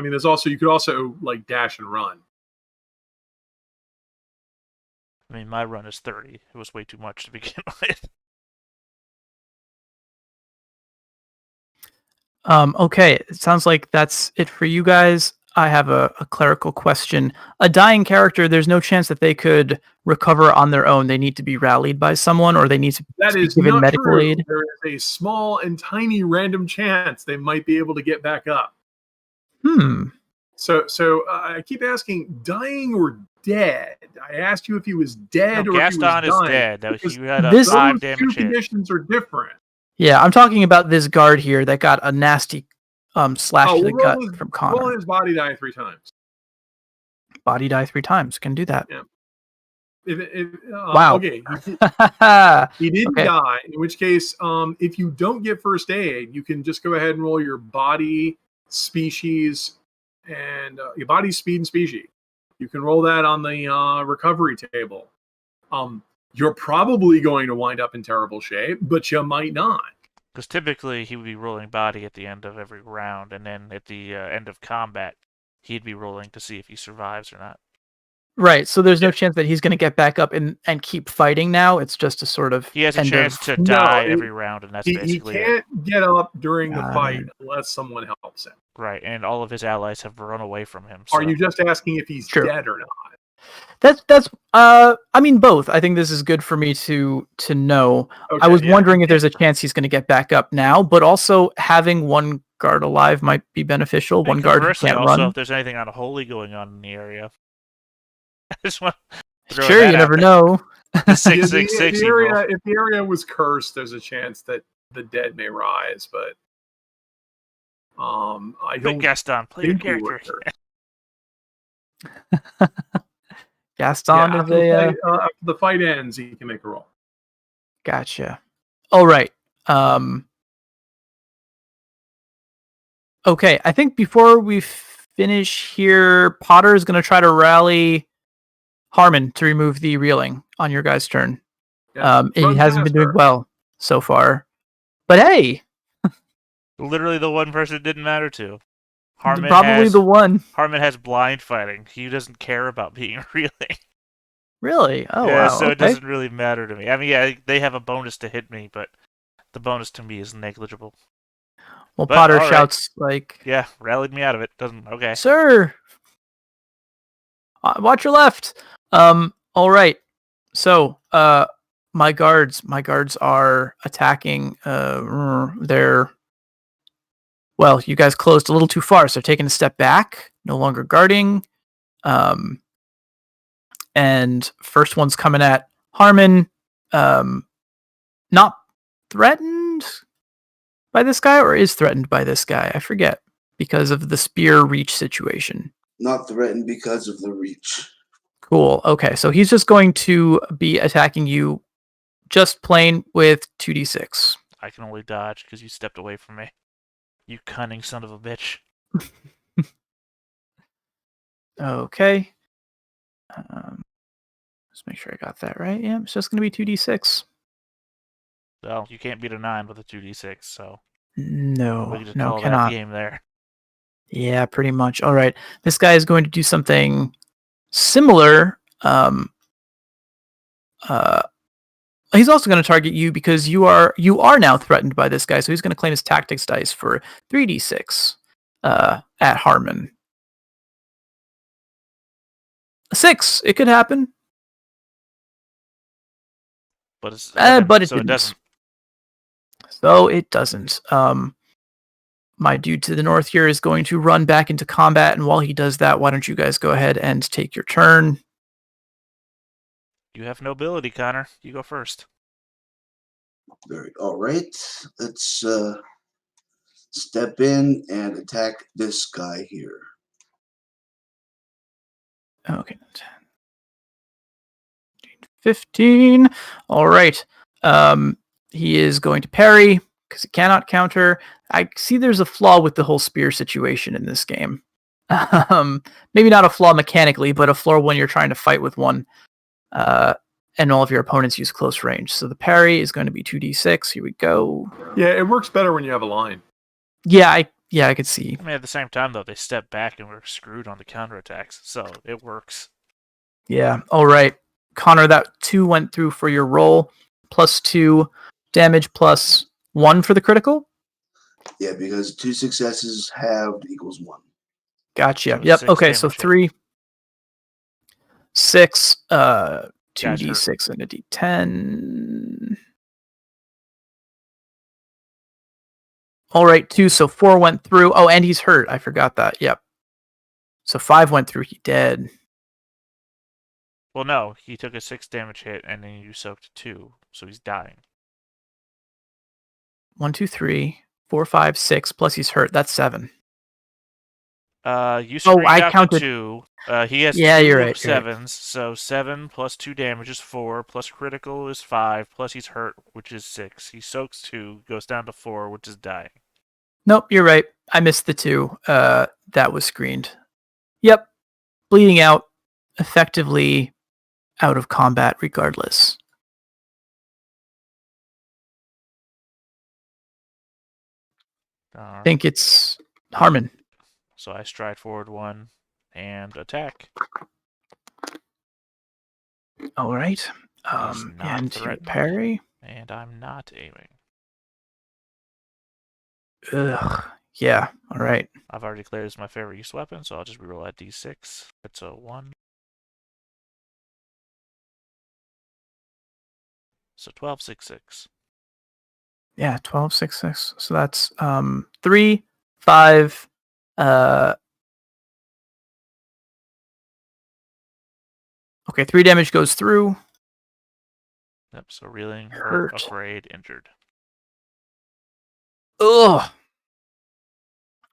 mean, you could also like dash and run. I mean, my run is 30. It was way too much to begin with. Okay, it sounds like that's it for you guys. I have a clerical question. A dying character, there's no chance that they could recover on their own. They need to be rallied by someone, or they need to That be is given not medical true. aid. There is a small and tiny random chance they might be able to get back up. So I keep asking, dying or dead? I asked you if he was dead No, or if he was Gaston is dying. dead. That was, Because you had a this- 5 those damage two hit. conditions are different. Yeah, I'm talking about this guard here that got a nasty slash to the roll gut his, from roll Connor. his body die 3 times. Body die 3 times. Can do that. Yeah. Wow. Okay. He didn't Okay. die, in which case, if you don't get first aid, you can just go ahead and roll your body, species, and your body, speed, and species. You can roll that on the recovery table. You're probably going to wind up in terrible shape, but you might not. Because typically he would be rolling body at the end of every round, and then at the end of combat, he'd be rolling to see if he survives or not. Right, so there's no chance that he's going to get back up and keep fighting now. It's just a sort of He has a end chance of... to No, die he- every round, and that's He basically it. can't get up during the Got fight it. unless someone helps him. Right, and all of his allies have run away from him. So. Are you just asking if he's True. dead or not? That's I mean both. I think this is good for me to know. Okay, I was yeah. wondering if there's a chance he's going to get back up now, but also having one guard alive might be beneficial. And One guard who conversely, can't also, run. if there's anything unholy going on in the area, I just want to throw Sure, that you out never there. know. The 666 the area, if the area was cursed, there's a chance that the dead may rise, but I don't Gaston, play your think you were character. cursed. Gaston is after the a fight, after the fight ends, he can make a roll. gotcha. All right. Okay, I think before we finish here, Potter is going to try to rally Harmon to remove the reeling on your guys' turn. Yeah. He Run hasn't been doing faster. well so far. But hey, Literally the one person it didn't matter to. Harmon probably has, the one. Harmon has blind fighting. He doesn't care about being reeling. Really? Oh, Yeah, wow. so it Okay. doesn't really matter to me. I mean, yeah, they have a bonus to hit me, but the bonus to me is negligible. Well, But, Potter all right. shouts like, Yeah, rallied me out of it. Doesn't okay. "Sir, watch your left." All right. So, my guards are attacking. They're well, you guys closed a little too far, so taking a step back, no longer guarding. And first one's coming at Harmon. Not threatened by this guy, or is threatened by this guy? I forget, because of the spear reach situation. Not threatened because of the reach. Cool. Okay, so he's just going to be attacking you just plain with 2d6. I can only dodge because you stepped away from me. You cunning son of a bitch. Okay. Let's make sure I got that right. Yeah, it's just going to be 2d6. Well, you can't beat a 9 with a 2d6, so we No, can just no, call cannot. that game there. Yeah, pretty much. All right. This guy is going to do something similar. He's also going to target you because you are now threatened by this guy. So he's going to claim his tactics dice for 3d6 at Harmon. 6. It could happen. But it's But it so didn't. it doesn't. So it doesn't. My dude to the north here is going to run back into combat, and while he does that, why don't you guys go ahead and take your turn? You have nobility, Connor. You go first. All right. Let's step in and attack this guy here. Okay. 10, 15. All right. He is going to parry because he cannot counter. I see there's a flaw with the whole spear situation in this game. Maybe not a flaw mechanically, but a flaw when you're trying to fight with one, and all of your opponents use close range. So the parry is going to be 2d6. Here we go. Yeah, it works better when you have a line. Yeah, I could see. I mean, at the same time, though, they stepped back and were screwed on the counterattacks, so it works. Yeah. All right. Connor, that 2 went through for your roll. +2 damage +1 for the critical. Yeah, because 2 successes halved equals 1. Gotcha. So Yep. 6 Okay, so damage hit. 3, 6, Guy's 2d6 and a d10. All right, 2, so 4 went through. Oh, and he's hurt. I forgot that. Yep. So 5 went through. He dead. Well, no, he took a 6 damage hit, and then you soaked 2, so he's dying. 1, 2, 3, 4, 5, 6. Plus he's hurt. That's 7. You screened I out counted. the 2. He has Yeah, 2 you're of right, you're right. 7s, so 7 plus 2 damage is 4, plus critical is 5, plus he's hurt, which is 6. He soaks 2, goes down to 4, which is dying. Nope, you're right. I missed the 2. That was screened. Yep. Bleeding out. Effectively out of combat regardless. I think it's Harmon. So I stride forward 1 and attack. All right. He's not And to threatened. parry. And I'm not aiming. Ugh. Yeah. All right. I've already declared it's my favorite use weapon, so I'll just reroll that d6. It's a 1. So 12, 6, 6. Yeah, 12, 6, 6. So that's 3, 5, okay, 3 damage goes through. Yep, so reeling, hurt, Hurt. afraid, injured. Ugh.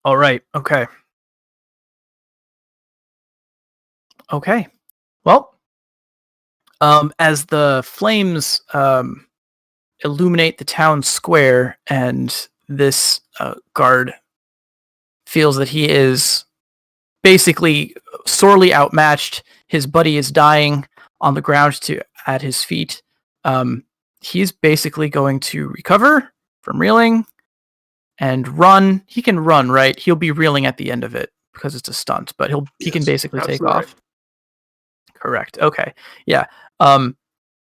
All right. Okay. Okay. Well, as the flames illuminate the town square, and this guard feels that he is basically sorely outmatched. His buddy is dying on the ground at his feet. He's basically going to recover from reeling and run. He can run, right? He'll be reeling at the end of it because it's a stunt, but he can Yes, basically take absolutely. off. Correct. Okay. Yeah.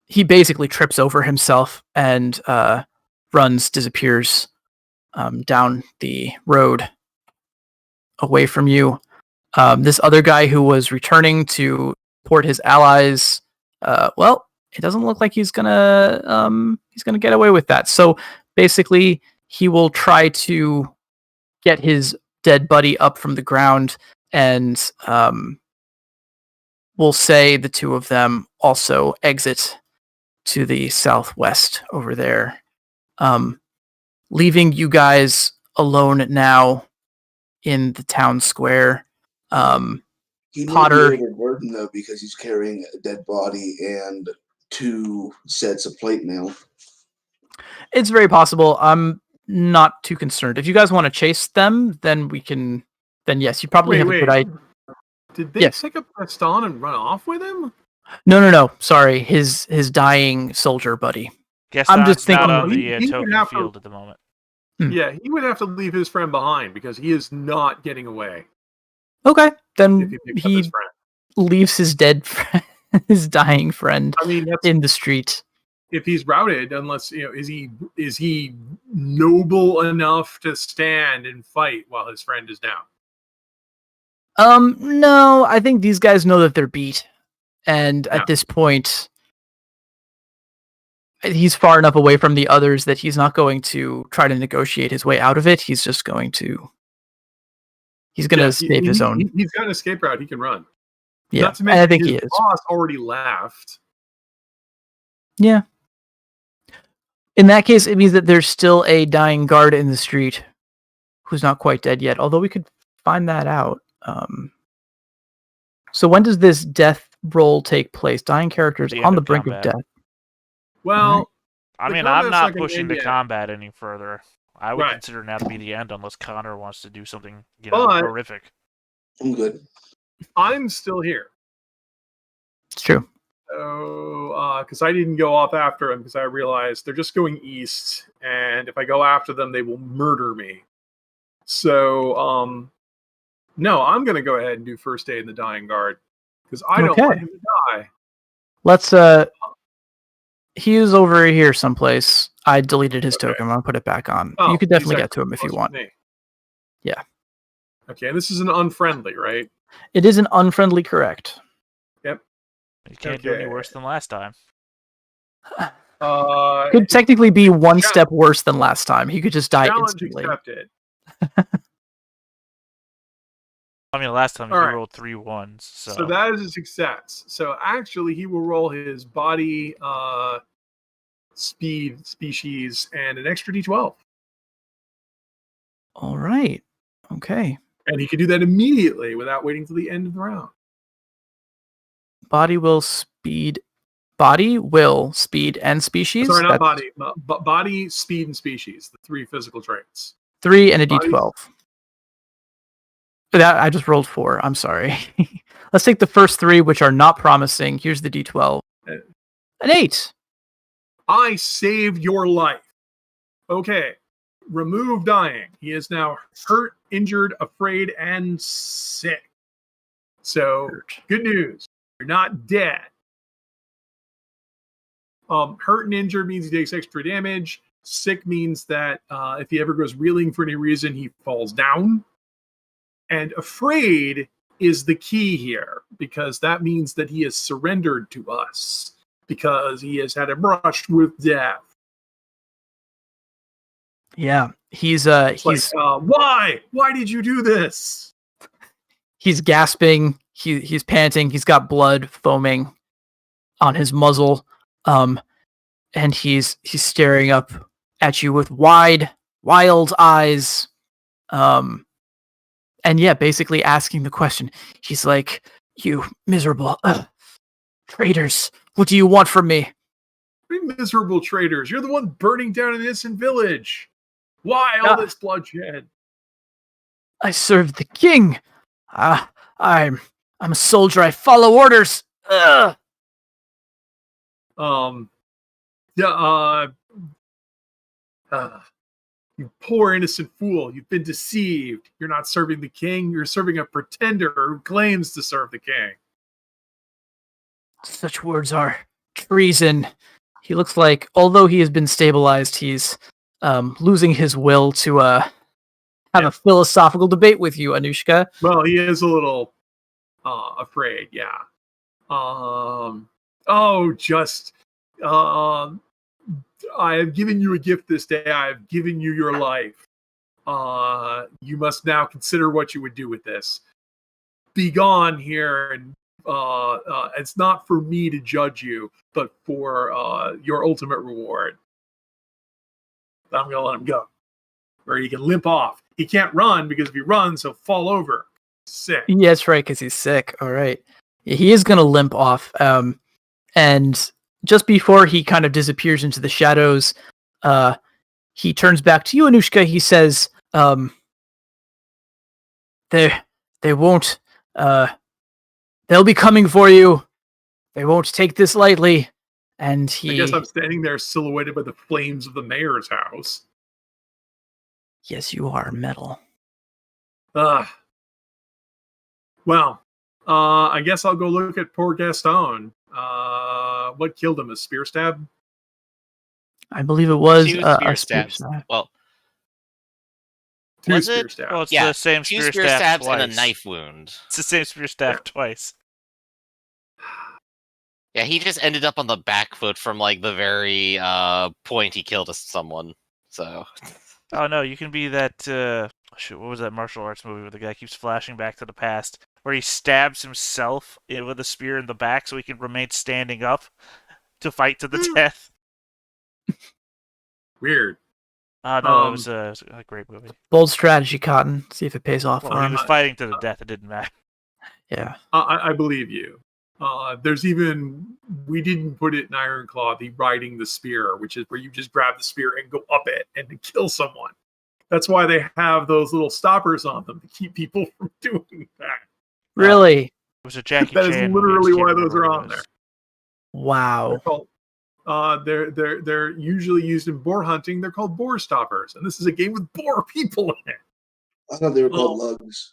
He basically trips over himself and disappears down the road away from you. This other guy who was returning to support his allies, well, it doesn't look like he's gonna get away with that. So basically, he will try to get his dead buddy up from the ground, and we'll say the two of them also exit to the southwest over there, leaving you guys alone now in the town square. He may Potter- be overburdened though because he's carrying a dead body and 2 sets of plate mail. It's very possible. I'm not too concerned. If you guys want to chase them, then we can. Then yes, you probably have a good idea. Did they Yes. pick up Gaston and run off with him? No. Sorry, his dying soldier buddy. Guess I'm just not thinking on he- the he would token have to- field at the moment. Yeah, he would have to leave his friend behind because he is not getting away Okay, if then he picks up he his friend. leaves his dead friend, his dying friend I mean, that's in the street. if he's routed. Unless is he noble enough to stand and fight while his friend is down? No, I think these guys know that they're beat, and Yeah. at this point, he's far enough away from the others that he's not going to try to negotiate his way out of it. He's just going to. He's going to save his own. He's got an escape route. He can run. Yeah, Not to and mention I think his he is. boss already left. Yeah. In that case, it means that there's still a dying guard in the street who's not quite dead yet. Although we could find that out. So when does this death roll take place? Dying characters The end on the of brink combat. of death. Well, I The mean, I'm combat's not not gonna pushing end the yet. combat any further. I would Right. consider now to be the end unless Connor wants to do something, But- horrific. I'm good. I'm still here. It's true. So, because I didn't go off after them because I realized they're just going east, and if I go after them, they will murder me. So, no, I'm going to go ahead and do first aid in the dying guard because I don't Okay. want him to die. Let's he is over here someplace. I deleted his Okay. token. I'll put it back on. Oh, You could he's definitely get actually to him if you close want. with me. Yeah. Okay, and this is an unfriendly, right? It is an unfriendly correct. You can't do any Okay. worse than last time. Could technically be one Challenge- step worse than last time. He could just die challenge instantly. accepted. I mean, last time All he right. rolled 3 ones, so, So that is a success. So actually, he will roll his body, speed, species, and an extra d12. All right. Okay. And he can do that immediately without waiting till the end of the round. Body, will, speed. Body, will, speed, and species. Sorry, not That's body. Body, speed, and species. The 3 physical traits. 3 and a Body- d12. That I just rolled 4. I'm sorry. Let's take the first 3, which are not promising. Here's the d12. Uh, An 8. I saved your life. Okay. Remove dying. He is now hurt, injured, afraid, and sick. So, good news. You're not dead. Hurt and injured means he takes extra damage. Sick means that if he ever goes reeling for any reason, he falls down. And afraid is the key here, because that means that he has surrendered to us, because he has had a brush with death. Yeah. He's It's why? Why did you do this? he's gasping, he's panting, he's got blood foaming on his muzzle. And he's staring up at you with wide, wild eyes. And yeah, basically asking the question. He's like, "You miserable traitors, what do you want from me?" You miserable traitors. You're the one burning down an innocent village. Why all this bloodshed? I serve the king. I'm a soldier. I follow orders. Ugh. You poor innocent fool. You've been deceived. You're not serving the king. You're serving a pretender who claims to serve the king. Such words are treason. He looks like, although he has been stabilized, he's losing his will to have a philosophical debate with you, Anushka. Well, he is a little afraid, yeah. I have given you a gift this day. I have given you your life. You must now consider what you would do with this. Be gone here, and it's not for me to judge you, but for your ultimate reward. I'm going to let him go. Or he can limp off. He can't run, because if he runs, he'll fall over. Sick. Yeah, that's right, because he's sick. All right. Yeah, he is going to limp off. And just before he kind of disappears into the shadows, he turns back to you, Anushka. He says, they won't, they'll be coming for you. They won't take this lightly. And I guess I'm standing there silhouetted by the flames of the mayor's house. Yes, you are metal. Well, I guess I'll go look at poor Gaston. What killed him? A spear stab? I believe it was 2 a spear spear stabs. stab. Well, 2 Was spear it? stabs. Well, it's Yeah, the same 2 spear spear stab stabs twice. and a knife wound. It's the same spear stab twice. Yeah, he just ended up on the back foot from like the very point he killed someone. So Oh no, you can be that. Shoot, what was that martial arts movie where the guy keeps flashing back to the past, where he stabs himself with a spear in the back so he can remain standing up to fight to the death? Weird. No, it was a great movie. Bold strategy, Cotton. See if it pays off Well, for he him. was fighting to the death. It didn't matter. Yeah. I believe you. There's even, we didn't put it in Ironclaw, the riding the spear, which is where you just grab the spear and go up it and to kill someone. That's why they have those little stoppers on them to keep people from doing that. Really? It was a Jackie That is Chan movie. I literally just can't why those remember are what it on there. was. Wow. They're called, they're usually used in boar hunting. They're called boar stoppers, and this is a game with boar people in it. I thought they were called lugs.